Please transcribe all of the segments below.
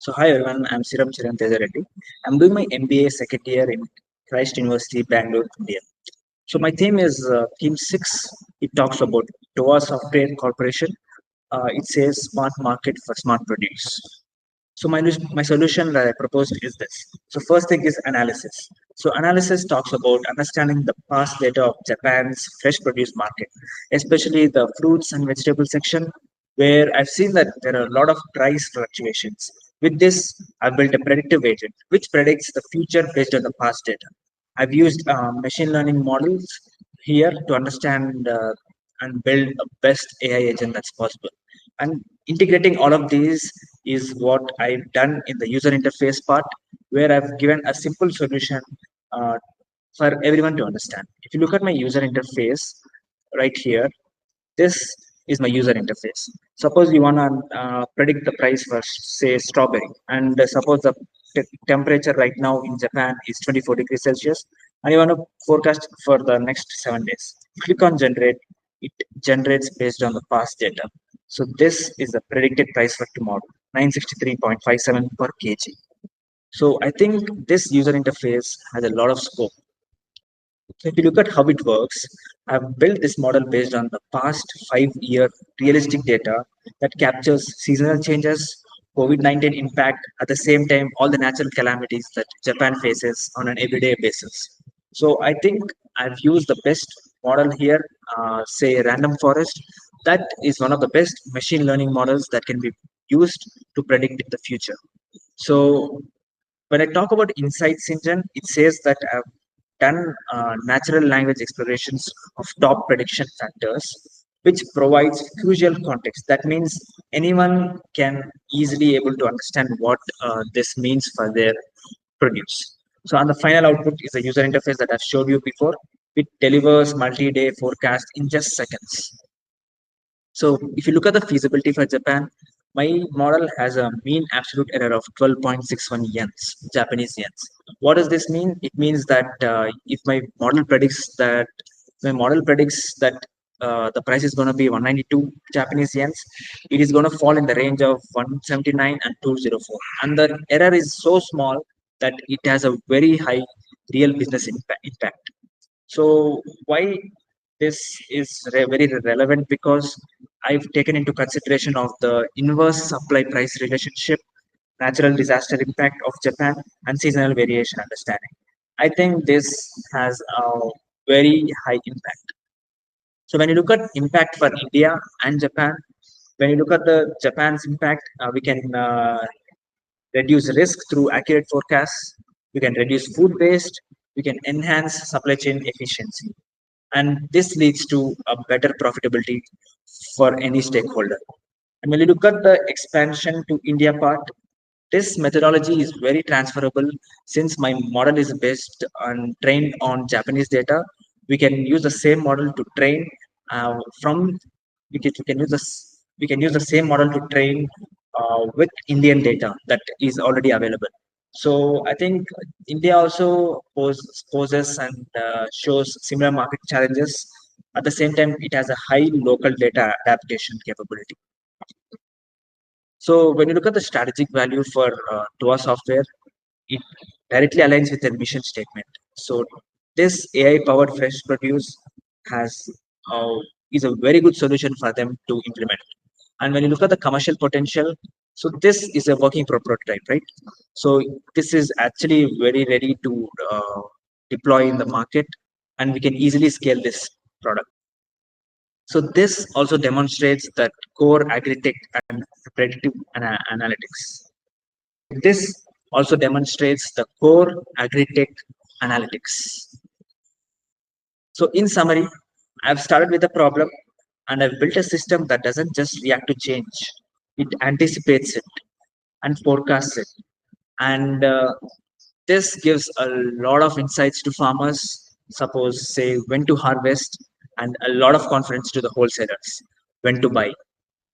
So hi everyone, I'm Siram Chiran Tejareddy. I'm doing my MBA second year in Christ University, Bangalore, India. So my theme is Theme 6. It talks about TOA Software Corporation. It says Smart Market for Smart Produce. So my solution that I proposed is this. So first thing is analysis. So analysis talks about understanding the past data of Japan's fresh produce market, especially the fruits and vegetable section, where I've seen that there are a lot of price fluctuations. With this, I've built a predictive agent which predicts the future based on the past data. I've used machine learning models here to understand and build a best AI agent that's possible. And integrating all of these is what I've done in the user interface part, where I've given a simple solution uh, for everyone to understand. If you look at my user interface right here, this is my user interface. Suppose you want to predict the price for, say, strawberry, and suppose the temperature right now in Japan is 24 degrees Celsius, and you want to forecast for the next 7 days. Click on generate, it generates based on the past data. So this is the predicted price for tomorrow, 963.57 per kg. So I think this user interface has a lot of scope. So if you look at how it works, I've built this model based on the past 5 year realistic data that captures seasonal changes, COVID-19 impact, at the same time, all the natural calamities that Japan faces on an everyday basis. So I think I've used the best model here, say random forest. That is one of the best machine learning models that can be used to predict the future. So when I talk about insights engine, it says that I've done natural language explorations of top prediction factors, which provides crucial context. That means anyone can easily able to understand what this means for their produce. So on the final output is a user interface that I've showed you before. It delivers multi-day forecast in just seconds. So if you look at the feasibility for Japan, my model has a mean absolute error of 12.61 yens, Japanese yens. What does this mean? It means that if my model predicts that the price is going to be 192 Japanese yens, it is going to fall in the range of 179 and 204. And the error is so small that it has a very high real business impact. So why this is very relevant? Because I've taken into consideration of the inverse supply price relationship, natural disaster impact of Japan, and seasonal variation understanding. I think this has a very high impact. So when you look at impact for India and Japan, when you look at the Japan's impact, we can reduce risk through accurate forecasts. We can reduce food waste. We can enhance supply chain efficiency, and this leads to a better profitability for any stakeholder. And when you look at the expansion to India part, this methodology is very transferable since my model is based on trained on Japanese data. We can use the same model to train from we can use the same model to train with Indian data that is already available. So I think India also poses and shows similar market challenges. At the same time, it has a high local data adaptation capability. So when you look at the strategic value for TOA software, it directly aligns with their mission statement. So this AI-powered fresh produce has uh, is a very good solution for them to implement. And when you look at the commercial potential, so this is a working prototype, right? So this is actually very ready to deploy in the market, and we can easily scale this product. So this also demonstrates that core agri-tech and predictive analytics. This also demonstrates the core agri-tech analytics. So in summary, I've started with a problem and I've built a system that doesn't just react to change. It anticipates it and forecasts it. And this gives a lot of insights to farmers, suppose say when to harvest, and a lot of confidence to the wholesalers when to buy.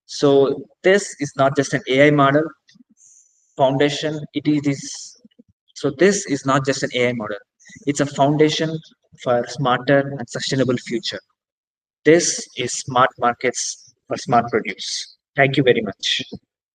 So this is not just an AI model foundation, so this is not just an AI model. It's a foundation for smarter and sustainable future. This is smart markets for smart produce. Thank you very much.